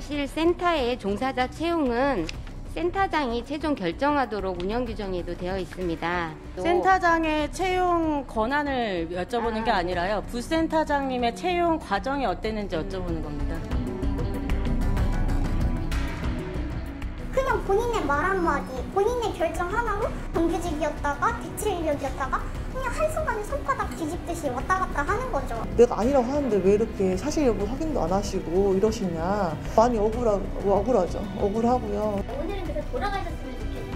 사실 센터의 종사자 채용은 센터장이 최종 결정하도록 운영 규정에도 되어 있습니다. 센터장의 채용 권한을 여쭤보는 게 아니라요. 부센터장님의 채용 과정이 어땠는지 여쭤보는 겁니다. 그냥 본인의 말 한마디, 본인의 결정 하나로 정규직이었다가 대체 인력이었다가 그냥 한순간에 손바닥 뒤집듯이 왔다 갔다 하는 거죠. 내가 아니라고 하는데 왜 이렇게 사실 여부 확인도 안 하시고 이러시냐. 많이 억울하죠. 억울하고요. 오늘은 그래서 돌아가셨으면 좋겠어요.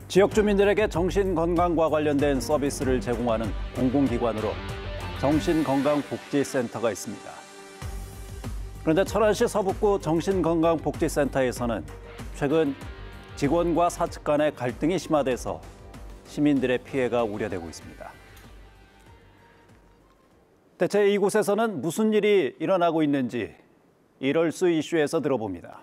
지역 주민들에게 정신건강과 관련된 서비스를 제공하는 공공기관으로 정신건강복지센터가 있습니다. 그런데 천안시 서북구 정신건강복지센터에서는 최근 직원과 사측 간의 갈등이 심화돼서 시민들의 피해가 우려되고 있습니다. 대체 이곳에서는 무슨 일이 일어나고 있는지 이럴수 이슈에서 들어봅니다.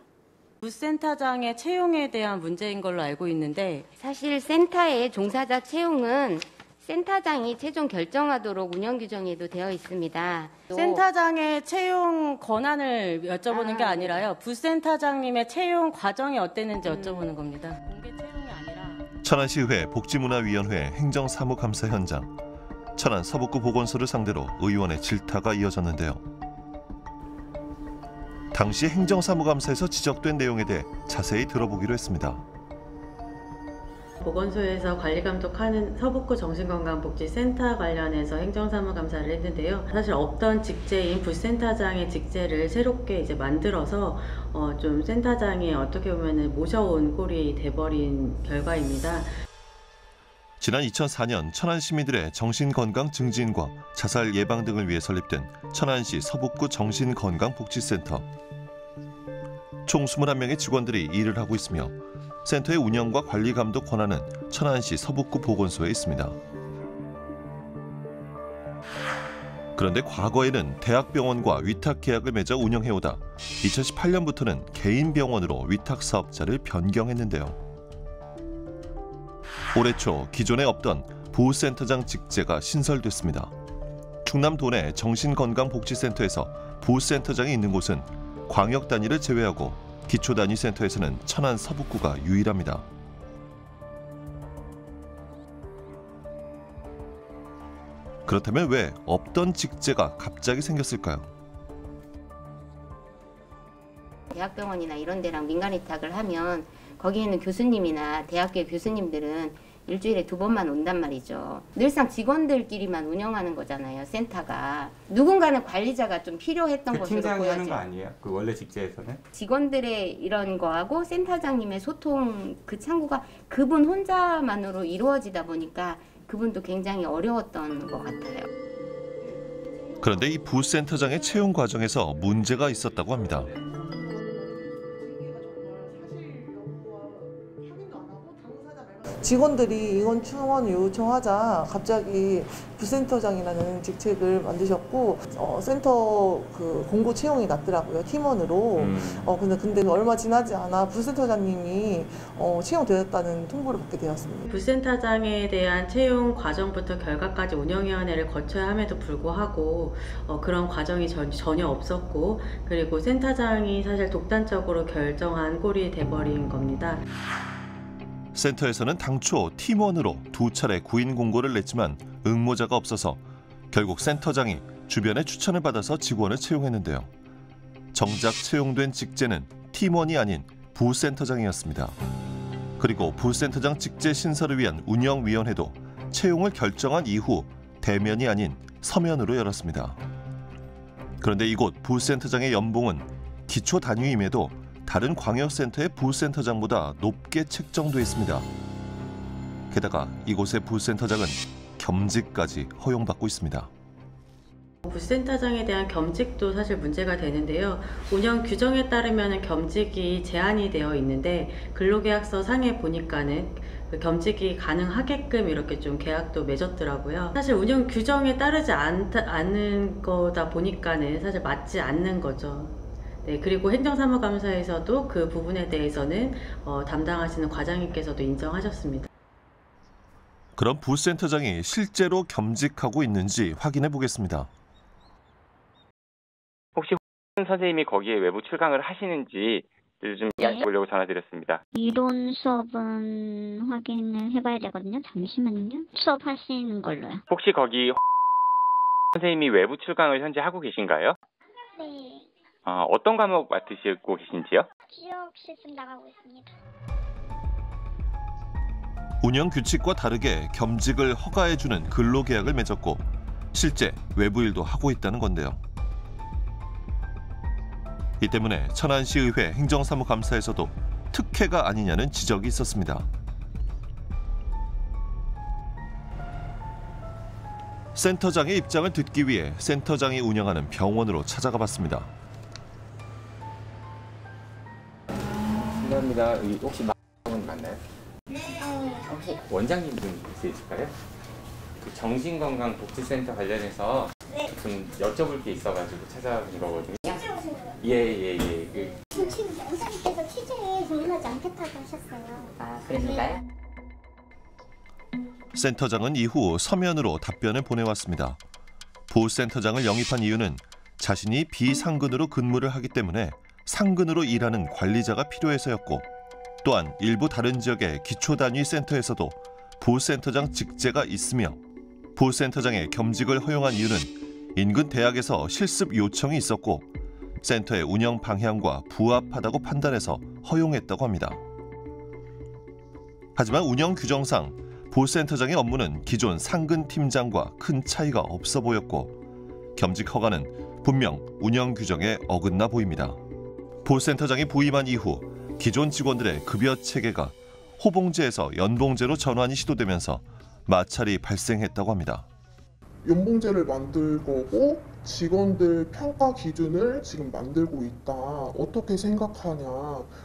부센터장의 채용에 대한 문제인 걸로 알고 있는데 사실 센터의 종사자 채용은 센터장이 최종 결정하도록 운영 규정에도 되어 있습니다. 센터장의 채용 권한을 여쭤보는 게 아니라요. 부센터장님의 채용 과정이 어땠는지 여쭤보는 겁니다. 공개 채용이 아니라 천안시의회 복지문화위원회 행정사무감사 현장. 천안 서북구 보건소를 상대로 의원의 질타가 이어졌는데요. 당시 행정사무감사에서 지적된 내용에 대해 자세히 들어보기로 했습니다. 보건소에서 관리감독하는 서북구 정신건강복지센터 관련해서 행정사무감사를 했는데요. 사실 없던 직제인 부센터장의 직제를 새롭게 이제 만들어서 좀 센터장이 어떻게 보면 모셔온 꼴이 돼버린 결과입니다. 지난 2004년 천안 시민들의 정신건강 증진과 자살 예방 등을 위해 설립된 천안시 서북구 정신건강복지센터. 총 21명의 직원들이 일을 하고 있으며 센터의 운영과 관리 감독 권한은 천안시 서북구 보건소에 있습니다. 그런데 과거에는 대학병원과 위탁 계약을 맺어 운영해오다 2018년부터는 개인 병원으로 위탁 사업자를 변경했는데요. 올해 초 기존에 없던 보호센터장 직제가 신설됐습니다. 충남 도내 정신건강복지센터에서 보호센터장이 있는 곳은 광역 단위를 제외하고 기초 단위 센터에서는 천안 서북구가 유일합니다. 그렇다면 왜 없던 직제가 갑자기 생겼을까요? 대학병원이나 이런 데랑 민간 위탁을 하면 거기에는 교수님이나 대학교 교수님들은 일주일에 2번만 온단 말이죠. 늘상 직원들끼리만 운영하는 거잖아요, 센터가. 누군가는 관리자가 좀 필요했던 것으로 팀장이 보여져요. 하는 거 아니에요? 그 원래 직제에서는? 직원들의 이런 거하고 센터장님의 소통 그 창구가 그분 혼자만으로 이루어지다 보니까 그분도 굉장히 어려웠던 것 같아요. 그런데 이 부센터장의 채용 과정에서 문제가 있었다고 합니다. 직원들이 이건 충원을 요청하자 갑자기 부센터장이라는 직책을 만드셨고 센터 그 공고 채용이 났더라고요, 팀원으로. 근데 얼마 지나지 않아 부센터장님이 채용되었다는 통보를 받게 되었습니다. 부센터장에 대한 채용 과정부터 결과까지 운영위원회를 거쳐야 함에도 불구하고 그런 과정이 전혀 없었고, 그리고 센터장이 사실 독단적으로 결정한 꼴이 돼버린 겁니다. 센터에서는 당초 팀원으로 2차례 구인 공고를 냈지만 응모자가 없어서 결국 센터장이 주변의 추천을 받아서 직원을 채용했는데요. 정작 채용된 직제는 팀원이 아닌 부센터장이었습니다. 그리고 부센터장 직제 신설을 위한 운영위원회도 채용을 결정한 이후 대면이 아닌 서면으로 열었습니다. 그런데 이곳 부센터장의 연봉은 기초 단위임에도 다른 광역센터의 부센터장보다 높게 책정돼 있습니다. 게다가 이곳의 부센터장은 겸직까지 허용받고 있습니다. 부센터장에 대한 겸직도 사실 문제가 되는데요. 운영 규정에 따르면 겸직이 제한이 되어 있는데 근로계약서 상에 보니까는 그 겸직이 가능하게끔 이렇게 좀 계약도 맺었더라고요. 사실 운영 규정에 따르지 않는 거다 보니까는 사실 맞지 않는 거죠. 네, 그리고 행정사무감사에서도 그 부분에 대해서는 담당하시는 과장님께서도 인정하셨습니다. 그럼 부센터장이 실제로 겸직하고 있는지 확인해 보겠습니다. 혹시 선생님이 거기에 외부 출강을 하시는지 좀 여쭤보려고 전화드렸습니다. 이론 수업은 확인을 해봐야 되거든요. 잠시만요. 수업하시는 걸로요. 혹시 거기 선생님이 외부 출강을 현재 하고 계신가요? 네. 어떤 과목 맡으시고 계신지요? 지역 실습 나가고 있습니다. 운영 규칙과 다르게 겸직을 허가해주는 근로계약을 맺었고 실제 외부 일도 하고 있다는 건데요. 이 때문에 천안시의회 행정사무감사에서도 특혜가 아니냐는 지적이 있었습니다. 센터장의 입장을 듣기 위해 센터장이 운영하는 병원으로 찾아가 봤습니다. 감사합니다. 혹시 병원 맞나요? 혹시 원장님 분 있으실까요? 그 정신건강복지센터 관련해서 좀 여쭤볼 게 있어가지고 찾아온 거거든요. 예. 지금 원장님께서 취재에 동의하지 않겠다고 하셨어요. 그러실까요? 센터장은 이후 서면으로 답변을 보내왔습니다. 부센터장을 영입한 이유는 자신이 비상근으로 근무를 하기 때문에 상근으로 일하는 관리자가 필요해서였고 또한 일부 다른 지역의 기초단위 센터에서도 부센터장 직제가 있으며 부센터장의 겸직을 허용한 이유는 인근 대학에서 실습 요청이 있었고 센터의 운영 방향과 부합하다고 판단해서 허용했다고 합니다. 하지만 운영 규정상 부센터장의 업무는 기존 상근 팀장과 큰 차이가 없어 보였고 겸직 허가는 분명 운영 규정에 어긋나 보입니다. 부센터장이 부임한 이후 기존 직원들의 급여 체계가 호봉제에서 연봉제로 전환이 시도되면서 마찰이 발생했다고 합니다. 연봉제를 만들 거고 직원들 평가 기준을 지금 만들고 있다. 어떻게 생각하냐.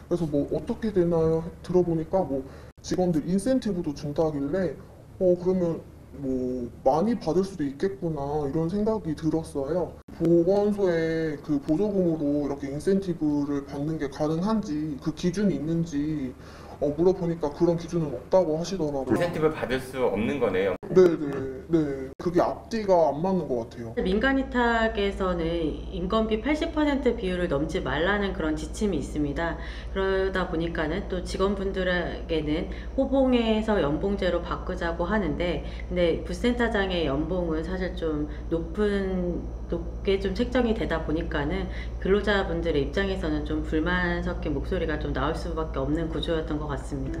그래서 뭐 어떻게 되나요? 들어보니까 뭐 직원들 인센티브도 준다길래 그러면 뭐 많이 받을 수도 있겠구나 이런 생각이 들었어요. 보건소에 그 보조금으로 이렇게 인센티브를 받는 게 가능한지 그 기준이 있는지 물어보니까 그런 기준은 없다고 하시더라고요. 인센티브를 받을 수 없는 거네요. 네. 그게 앞뒤가 안 맞는 것 같아요. 민간위탁에서는 인건비 80% 비율을 넘지 말라는 그런 지침이 있습니다. 그러다 보니까는 또 직원분들에게는 호봉에서 연봉제로 바꾸자고 하는데, 근데 부센터장의 연봉은 사실 좀 높게 좀 책정이 되다 보니까는 근로자분들의 입장에서는 좀 불만 섞인 목소리가 좀 나올 수밖에 없는 구조였던 것 같습니다.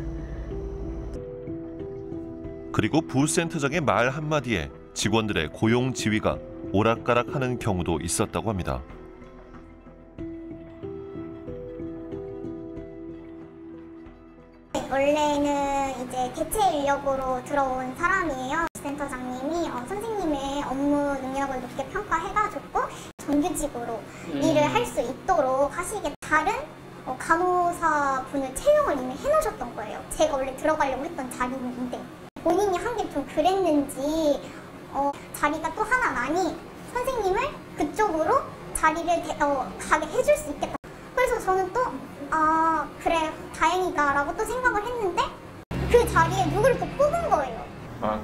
그리고 부센터장의 말 한마디에 직원들의 고용 지위가 오락가락하는 경우도 있었다고 합니다. 원래는 이제 대체 인력으로 들어온 사람이에요. 센터장님이 선생님의 업무 능력을 높게 평가해가지고 정규직으로 일을 할 수 있도록 하시게 다른 간호사 분을 채용을 이미 해놓으셨던 거예요. 제가 원래 들어가려고 했던 자리인데 본인이 한 게 좀 그랬는지 자리가 또 하나 나니 선생님을 그쪽으로 자리를 가게 해줄 수 있겠다. 그래서 저는 또 그래 다행이다 라고 또 생각을 했는데 그 자리에 누구를 또 뽑은 거예요.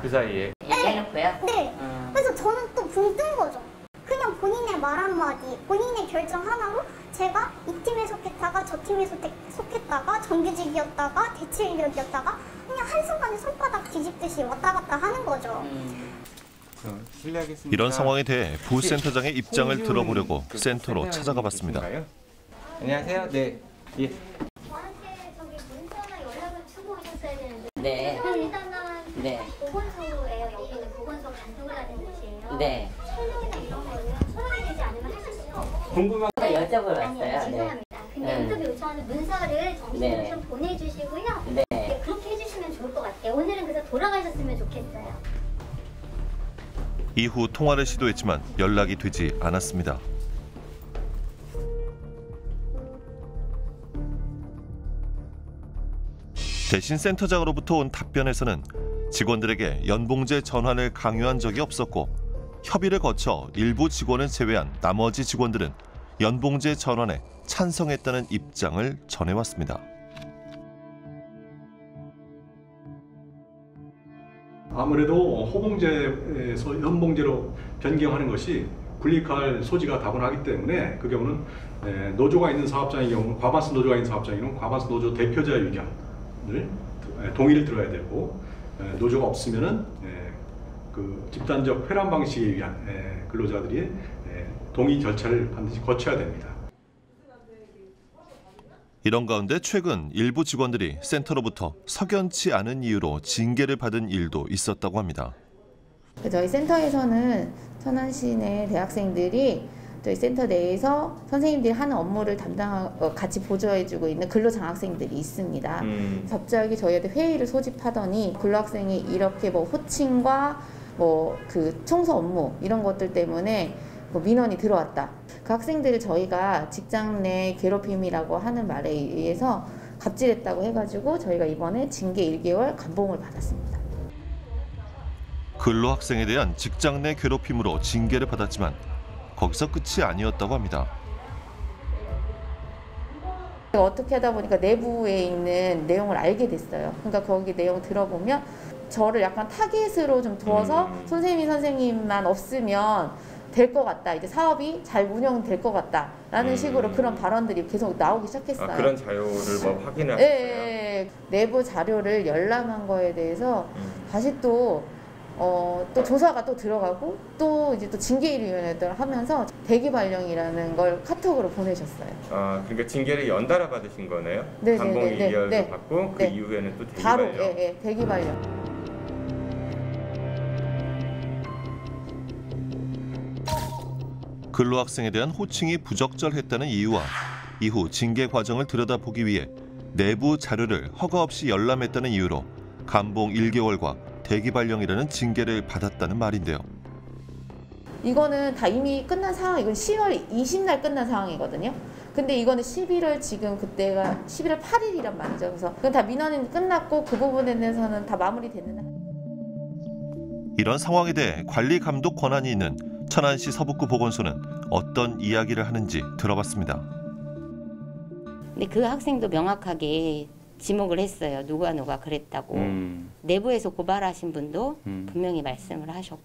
그 사이에? 얘기해놓고요? 네. 그래서 저는 또 붕 뜬 거죠. 그냥 본인의 말 한마디, 본인의 결정 하나로 제가 이 팀에 속했다가 저 팀에 속했다가 정규직이었다가 대체 인력이었다가 그냥 한순간에 손바닥 뒤집듯이 왔다 갔다 하는 거죠. 실례하겠습니다. 이런 상황에 대해 부센터장의 입장을 들어보려고 센터로 찾아가 봤습니다. 안녕하세요. 네. 예. 저한테 문자나 연락을 주고 오셨어야 되는데. 네. 일단은 보건소예요. 여기는 보건소 간섭을 하는 곳이에요. 네. 설명이나 이런 거는 소송이 되지 않으면 하실 수 없어요. 궁금한 거 여쭤보러 아니요, 왔어요. 죄송합니다. 근데 인터뷰 요청하는 문서를 정식으로 좀 보내주시고요. 네. 그렇게 해주시면 좋을 것 같아요. 오늘은 그래서 돌아가셨으면 좋겠어요. 이후 통화를 시도했지만 연락이 되지 않았습니다. 대신 센터장으로부터 온 답변에서는 직원들에게 연봉제 전환을 강요한 적이 없었고 협의를 거쳐 일부 직원을 제외한 나머지 직원들은 연봉제 전환에 찬성했다는 입장을 전해왔습니다. 아무래도 호봉제에서 연봉제로 변경하는 것이 불이익할 소지가 다분하기 때문에 그 경우는 노조가 있는 사업장의 경우는 과반수 노조가 있는 사업장의 경우는 과반수 노조 대표자의 의견을 동의를 들어야 되고 노조가 없으면은 그 집단적 회람 방식에 의한 근로자들이 동의 절차를 반드시 거쳐야 됩니다. 이런 가운데 최근 일부 직원들이 센터로부터 석연치 않은 이유로 징계를 받은 일도 있었다고 합니다. 저희 센터에서는 천안시 내 대학생들이 저희 센터 내에서 선생님들이 하는 업무를 같이 보조해주고 있는 근로장학생들이 있습니다. 갑자기 저희한테 회의를 소집하더니 근로학생이 이렇게 뭐 호칭과 뭐 그 청소 업무 이런 것들 때문에 뭐 민원이 들어왔다. 그 학생들을 저희가 직장 내 괴롭힘이라고 하는 말에 의해서 갑질했다고 해가지고 저희가 이번에 징계 1개월 감봉을 받았습니다. 근로학생에 대한 직장 내 괴롭힘으로 징계를 받았지만 거기서 끝이 아니었다고 합니다. 어떻게 하다 보니까 내부에 있는 내용을 알게 됐어요. 그러니까 거기 내용 들어보면 저를 약간 타겟으로 좀 두어서 선생님만 없으면 될 것 같다. 이제 사업이 잘 운영될 것 같다라는 식으로 그런 발언들이 계속 나오기 시작했어요. 그런 자료를 뭐 확인을 하셨어요? 네, 내부 자료를 열람한 거에 대해서 다시 또 조사가 또 들어가고 또 이제 또 징계위원회를 하면서 대기 발령이라는 걸 카톡으로 보내셨어요. 아, 그러니까 징계를 연달아 받으신 거네요? 네, 감봉 네, 2개월도 네, 받고 그 네. 이후에는 또 대기 바로 발령. 대기 발령. 근로학생에 대한 호칭이 부적절했다는 이유와 이후 징계 과정을 들여다보기 위해 내부 자료를 허가 없이 열람했다는 이유로 감봉 1개월과 대기 발령이라는 징계를 받았다는 말인데요. 이거는 다 이미 끝난 상황, 이건 10월 20날 끝난 상황이거든요. 근데 이거는 11월 지금 그때가 11월 8일이란 말이죠. 그래서 그건 다 민원이 끝났고 그 부분에 대해서는 다 마무리됐는데. 이런 상황에 대해 관리 감독 권한이 있는 천안시 서북구 보건소는 어떤 이야기를 하는지 들어봤습니다. 근데 그 학생도 명확하게 지목을 했어요. 누가 그랬다고. 내부에서 고발하신 분도 분명히 말씀을 하셨고.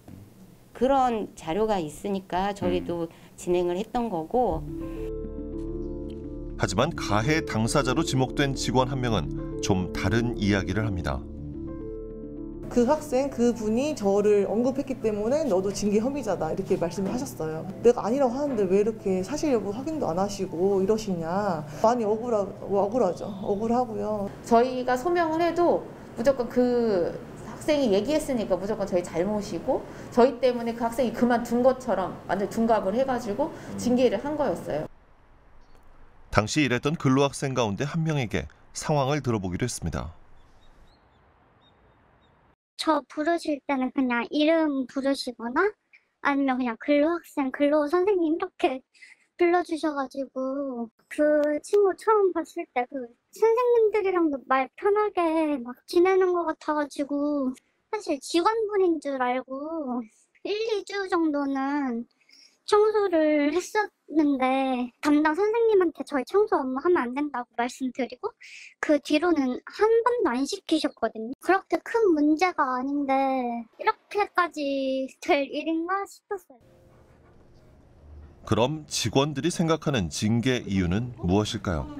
그런 자료가 있으니까 저희도 진행을 했던 거고. 하지만 가해 당사자로 지목된 직원 한 명은 좀 다른 이야기를 합니다. 그 학생, 그분이 저를 언급했기 때문에 너도 징계 혐의자다 이렇게 말씀을 하셨어요. 내가 아니라고 하는데 왜 이렇게 사실 여부 확인도 안 하시고 이러시냐. 많이 억울하죠. 억울하고요. 저희가 소명을 해도 무조건 그 학생이 얘기했으니까 무조건 저희 잘못이고 저희 때문에 그 학생이 그만둔 것처럼 완전 둔갑을 해가지고 징계를 한 거였어요. 당시 일했던 근로학생 가운데 한 명에게 상황을 들어보기로 했습니다. 저 부르실 때는 그냥 이름 부르시거나 아니면 그냥 근로학생, 근로선생님 이렇게 불러주셔가지고 그 친구 처음 봤을 때 그 선생님들이랑도 말 편하게 막 지내는 것 같아가지고 사실 직원분인 줄 알고 1, 2주 정도는 청소를 했었는데 담당 선생님한테 저희 청소 업무 하면 안 된다고 말씀드리고 그 뒤로는 한 번도 안 시키셨거든요. 그렇게 큰 문제가 아닌데 이렇게까지 될 일인가 싶었어요. 그럼 직원들이 생각하는 징계 이유는 무엇일까요?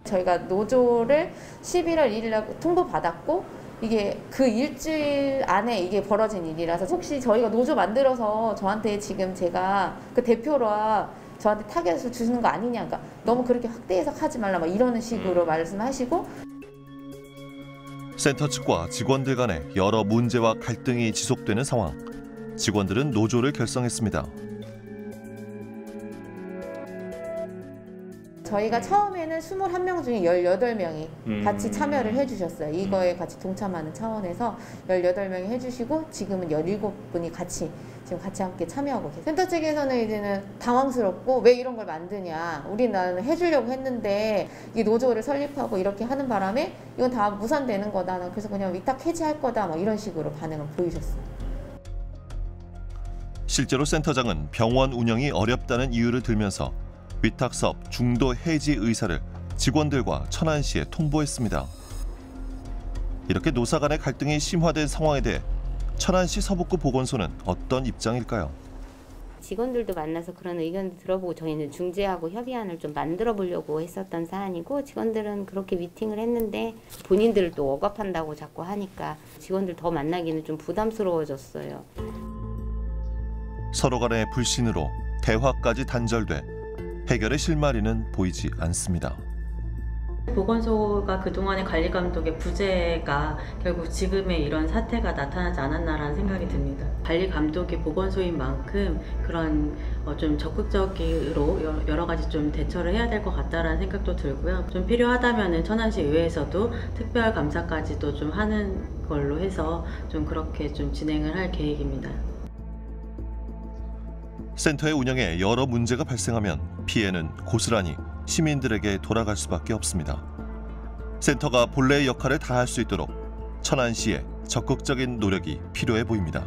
저희가 노조를 11월 1일 날 통보받았고 이게 그 일주일 안에 이게 벌어진 일이라서 혹시 저희가 노조 만들어서 저한테 지금 제가 그 대표라 저한테 타겟을 주시는 거 아니냐, 그러니까 너무 그렇게 확대 해석하지 말라 막 이러는 식으로 말씀하시고. 센터 측과 직원들 간에 여러 문제와 갈등이 지속되는 상황. 직원들은 노조를 결성했습니다. 저희가 처음에는 21명 중에 18명이 같이 참여를 해주셨어요. 이거에 같이 동참하는 차원에서 18명이 해주시고 지금은 17분이 같이 함께 참여하고 계세요. 센터 측에서는 이제는 당황스럽고 왜 이런 걸 만드냐. 우리는 해주려고 했는데 이 노조를 설립하고 이렇게 하는 바람에 이건 다 무산되는 거다. 그래서 그냥 위탁 해지할 거다. 뭐 이런 식으로 반응을 보이셨어요. 실제로 센터장은 병원 운영이 어렵다는 이유를 들면서 위탁사업 중도 해지 의사를 직원들과 천안시에 통보했습니다. 이렇게 노사 간의 갈등이 심화된 상황에 대해 천안시 서북구 보건소는 어떤 입장일까요? 직원들도 만나서 그런 의견을 들어보고 저희는 중재하고 협의안을 좀 만들어 보려고 했었던 사안이고, 직원들은 그렇게 미팅을 했는데 본인들을 또 억압한다고 자꾸 하니까 직원들 더 만나기는 좀 부담스러워졌어요. 서로 간의 불신으로 대화까지 단절돼 해결의 실마리는 보이지 않습니다. 보건소가 그동안의 관리 감독의 부재가 결국 지금의 이런 사태가 나타나지 않았나라는 생각이 듭니다. 관리 감독이 보건소인 만큼 그런 좀 적극적으로 여러 가지 좀 대처를 해야 될 것 같다라는 생각도 들고요. 좀 필요하다면은 천안시 의회에서도 특별 감사까지도 좀 하는 걸로 해서 좀 그렇게 좀 진행을 할 계획입니다. 센터의 운영에 여러 문제가 발생하면 피해는 고스란히 시민들에게 돌아갈 수밖에 없습니다. 센터가 본래의 역할을 다할 수 있도록 천안시의 적극적인 노력이 필요해 보입니다.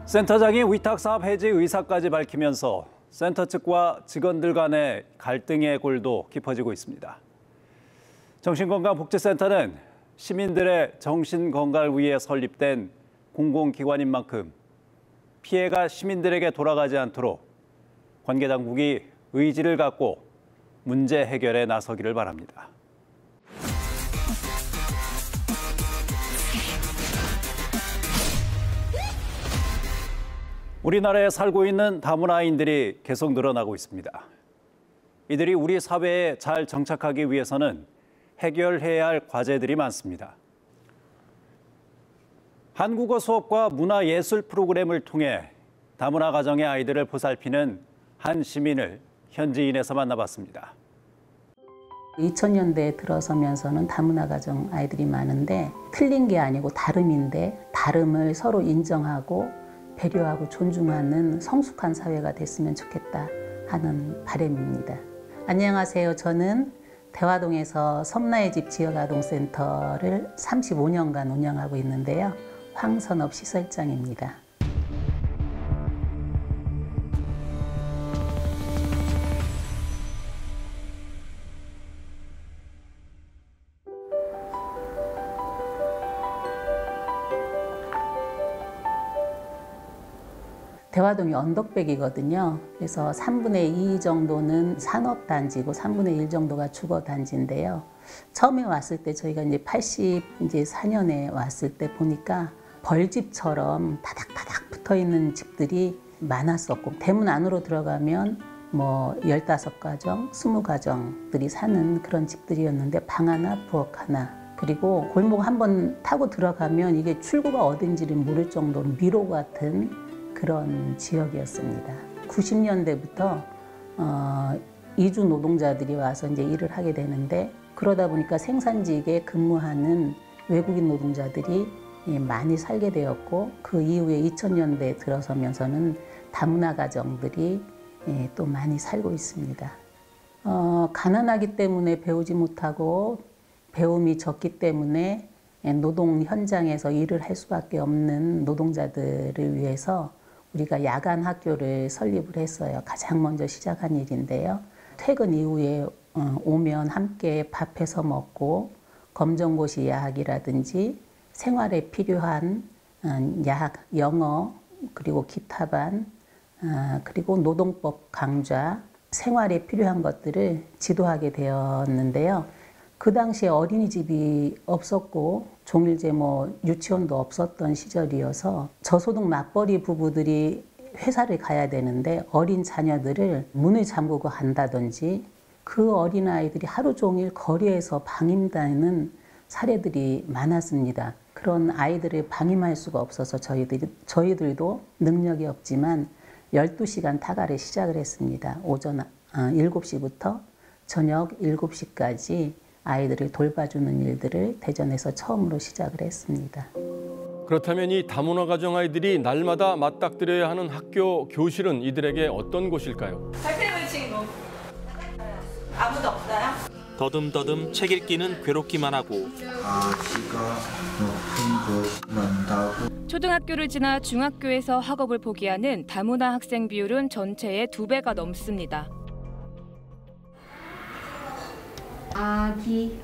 센터장이 위탁사업 해지 의사까지 밝히면서 센터 측과 직원들 간의 갈등의 골도 깊어지고 있습니다. 정신건강복지센터는 시민들의 정신건강을 위해 설립된 공공기관인 만큼 피해가 시민들에게 돌아가지 않도록 관계당국이 의지를 갖고 문제 해결에 나서기를 바랍니다. 우리나라에 살고 있는 다문화인들이 계속 늘어나고 있습니다. 이들이 우리 사회에 잘 정착하기 위해서는 해결해야 할 과제들이 많습니다. 한국어 수업과 문화예술 프로그램을 통해 다문화 가정의 아이들을 보살피는 한 시민을 현지인에서 만나봤습니다. 2000년대에 들어서면서는 다문화 가정 아이들이 많은데 틀린 게 아니고 다름인데 다름을 서로 인정하고 배려하고 존중하는 성숙한 사회가 됐으면 좋겠다 하는 바람입니다. 안녕하세요. 저는 대화동에서 섬나의 집 지역아동센터를 35년간 운영하고 있는데요. 황선업 시설장입니다. 대화동이 언덕백이거든요. 그래서 3분의 2 정도는 산업단지고 3분의 1 정도가 주거단지인데요. 처음에 왔을 때 저희가 이제 84년에 왔을 때 보니까 벌집처럼 다닥다닥 붙어 있는 집들이 많았었고, 대문 안으로 들어가면 뭐 15가정, 20가정들이 사는 그런 집들이었는데 방 하나, 부엌 하나, 그리고 골목 한번 타고 들어가면 이게 출구가 어딘지를 모를 정도로 미로 같은 그런 지역이었습니다. 90년대부터 이주 노동자들이 와서 이제 일을 하게 되는데, 그러다 보니까 생산직에 근무하는 외국인 노동자들이 많이 살게 되었고, 그 이후에 2000년대에 들어서면서는 다문화 가정들이 또 많이 살고 있습니다. 가난하기 때문에 배우지 못하고 배움이 적기 때문에 노동 현장에서 일을 할 수밖에 없는 노동자들을 위해서 우리가 야간 학교를 설립을 했어요. 가장 먼저 시작한 일인데요. 퇴근 이후에 오면 함께 밥해서 먹고 검정고시 야학이라든지 생활에 필요한 야학, 영어, 그리고 기타반, 그리고 노동법 강좌, 생활에 필요한 것들을 지도하게 되었는데요. 그 당시에 어린이집이 없었고 종일제 유치원도 없었던 시절이어서 저소득 맞벌이 부부들이 회사를 가야 되는데 어린 자녀들을 문을 잠그고 간다든지 그 어린아이들이 하루 종일 거리에서 방임되는 사례들이 많았습니다. 그런 아이들을 방임할 수가 없어서 저희들도 능력이 없지만 12시간 타가를 시작을 했습니다. 오전 7시부터 저녁 7시까지 아이들을 돌봐주는 일들을 대전에서 처음으로 시작을 했습니다. 그렇다면 이 다문화 가정 아이들이 날마다 맞닥뜨려야 하는 학교, 교실은 이들에게 어떤 곳일까요? 발표물층 아무도 없어요? 더듬더듬 책 읽기는 괴롭기만 하고 초등학교를 지나 중학교에서 학업을 포기하는 다문화 학생 비율은 전체의 2배가 넘습니다. 아기,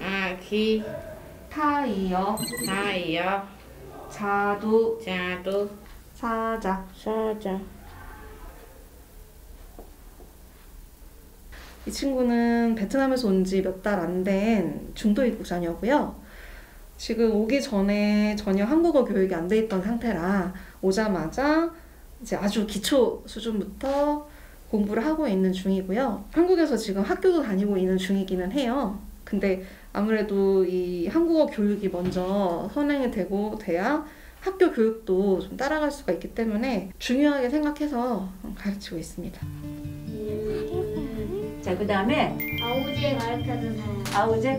타이어, 자두, 사자. 이 친구는 베트남에서 온 지 몇 달 안 된 중도 입국 자녀고요. 지금 오기 전에 전혀 한국어 교육이 안 돼 있던 상태라 오자마자 이제 아주 기초 수준부터 공부를 하고 있는 중이고요. 한국에서 지금 학교도 다니고 있는 중이기는 해요. 근데 아무래도 이 한국어 교육이 먼저 선행이 되고 돼야 학교 교육도 좀 따라갈 수가 있기 때문에 중요하게 생각해서 가르치고 있습니다. 자, 그 다음에 아우제 가르쳐준 사람. 아우제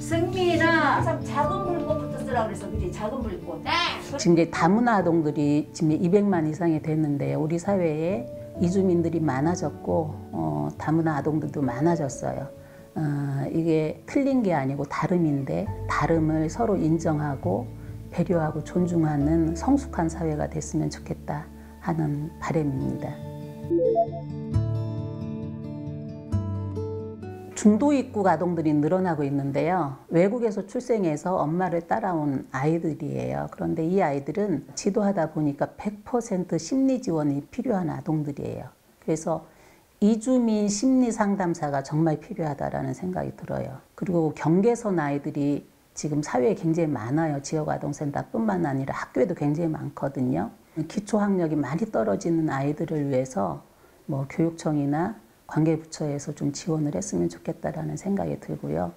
승민아 작은 불꽃부터 쓰라고 그랬어. 그치? 작은 불꽃. 네. 지금 이제 다문화 아동들이 지금 200만 이상이 됐는데 우리 사회에 이주민들이 많아졌고 다문화 아동들도 많아졌어요. 이게 틀린 게 아니고 다름인데 다름을 서로 인정하고 배려하고 존중하는 성숙한 사회가 됐으면 좋겠다 하는 바람입니다. 중도 입국 아동들이 늘어나고 있는데요. 외국에서 출생해서 엄마를 따라온 아이들이에요. 그런데 이 아이들은 지도하다 보니까 100% 심리 지원이 필요한 아동들이에요. 그래서 이주민 심리 상담사가 정말 필요하다라는 생각이 들어요. 그리고 경계선 아이들이 지금 사회에 굉장히 많아요. 지역아동센터뿐만 아니라 학교에도 굉장히 많거든요. 기초학력이 많이 떨어지는 아이들을 위해서 뭐 교육청이나 관계부처에서 좀 지원을 했으면 좋겠다라는 생각이 들고요.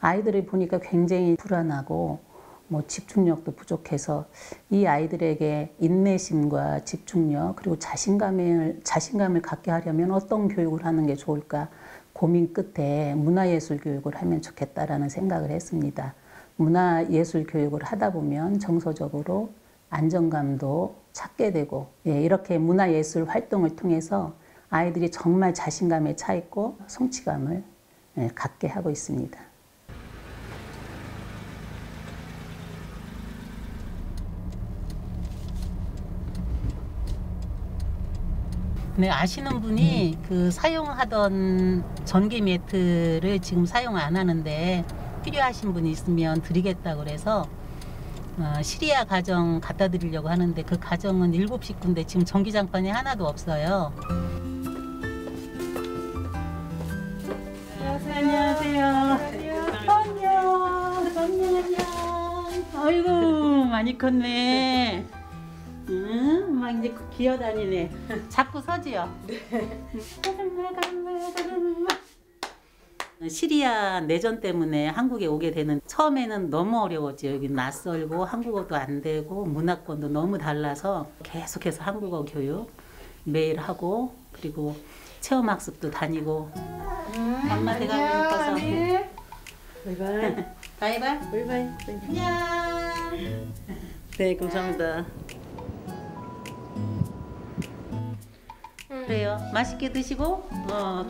아이들을 보니까 굉장히 불안하고 뭐 집중력도 부족해서 이 아이들에게 인내심과 집중력 그리고 자신감을 갖게 하려면 어떤 교육을 하는 게 좋을까 고민 끝에 문화예술 교육을 하면 좋겠다라는 생각을 했습니다. 문화예술 교육을 하다 보면 정서적으로 안정감도 찾게 되고 이렇게 문화예술 활동을 통해서 아이들이 정말 자신감에 차 있고 성취감을 갖게 하고 있습니다. 네, 아시는 분이 그 사용하던 전기 매트를 지금 사용 안 하는데 필요하신 분이 있으면 드리겠다고 그래서 시리아 가정 갖다 드리려고 하는데 그 가정은 7식구인데 지금 전기장판이 하나도 없어요. 안녕하세요. 안녕. 아이고 많이 컸네. 막 이제 기어다니네. 자꾸 서지요. 시리아 내전 때문에 한국에 오게 되는 처음에는 너무 어려웠죠. 여기 낯설고 한국어도 안 되고 문화권도 너무 달라서 계속해서 한국어 교육 매일 하고 그리고 체험학습도 다니고 엄마 대가고 싶어서 바이바이 바이바이 안녕. 네 감사합니다. 그래요. 맛있게 드시고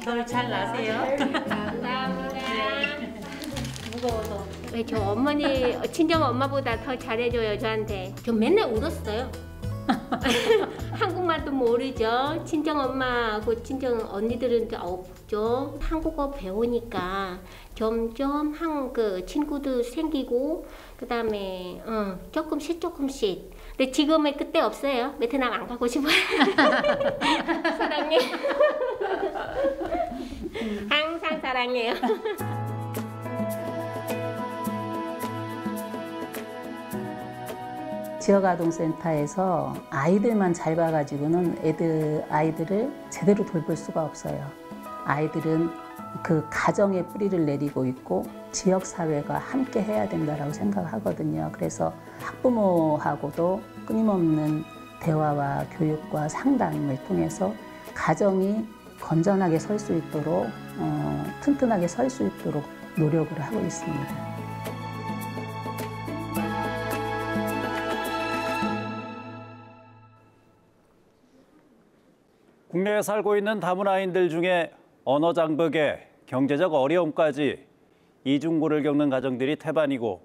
겨울 잘 나세요. 감사합니다. 네. 무거워서. 왜 저 어머니 친정 엄마보다 더 잘해줘요 저한테. 저 맨날 울었어요. 한국말도 모르죠. 친정 엄마하고 친정 언니들은 없죠. 한국어 배우니까 점점 그 친구도 생기고 그다음에 조금씩. 근데 지금은 그때 없어요. 베트남 안 가고 싶어요. 사랑해. 항상 사랑해요. 지역아동센터에서 아이들만 잘 봐가지고는 아이들을 제대로 돌볼 수가 없어요. 아이들은 그 가정의 뿌리를 내리고 있고 지역사회가 함께 해야 된다고 생각하거든요. 그래서 학부모하고도 끊임없는 대화와 교육과 상담을 통해서 가정이 건전하게 설 수 있도록 튼튼하게 설 수 있도록 노력을 하고 있습니다. 국내에 살고 있는 다문화인들 중에 언어 장벽에 경제적 어려움까지 이중고를 겪는 가정들이 태반이고,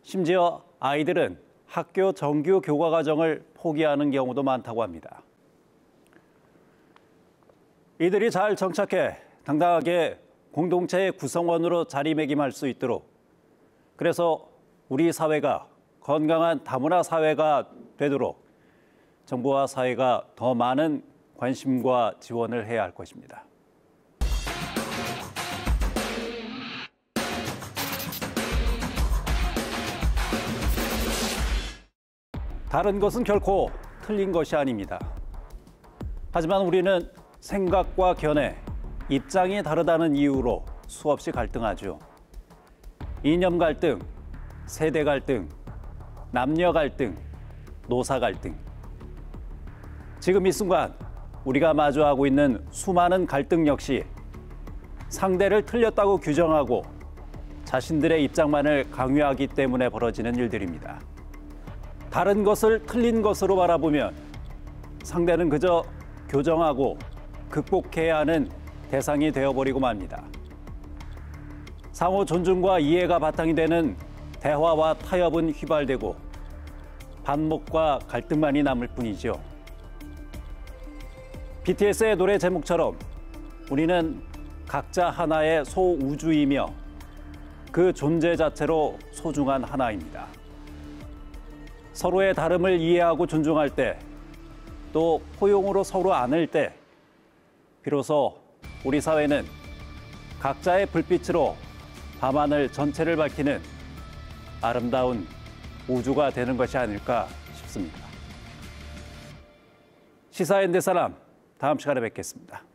심지어 아이들은 학교 정규 교과 과정을 포기하는 경우도 많다고 합니다. 이들이 잘 정착해 당당하게 공동체의 구성원으로 자리매김할 수 있도록, 그래서 우리 사회가 건강한 다문화 사회가 되도록 정부와 사회가 더 많은 관심과 지원을 해야 할 것입니다. 다른 것은 결코 틀린 것이 아닙니다. 하지만 우리는 생각과 견해, 입장이 다르다는 이유로 수없이 갈등하죠. 이념 갈등, 세대 갈등, 남녀 갈등, 노사 갈등. 지금 이 순간 우리가 마주하고 있는 수많은 갈등 역시 상대를 틀렸다고 규정하고 자신들의 입장만을 강요하기 때문에 벌어지는 일들입니다. 다른 것을 틀린 것으로 바라보면 상대는 그저 교정하고 극복해야 하는 대상이 되어버리고 맙니다. 상호 존중과 이해가 바탕이 되는 대화와 타협은 휘발되고 반목과 갈등만이 남을 뿐이죠. BTS의 노래 제목처럼 우리는 각자 하나의 소우주이며 그 존재 자체로 소중한 하나입니다. 서로의 다름을 이해하고 존중할 때, 또 포용으로 서로 안을 때, 비로소 우리 사회는 각자의 불빛으로 밤하늘 전체를 밝히는 아름다운 우주가 되는 것이 아닐까 싶습니다. 시사인대사람, 다음 시간에 뵙겠습니다.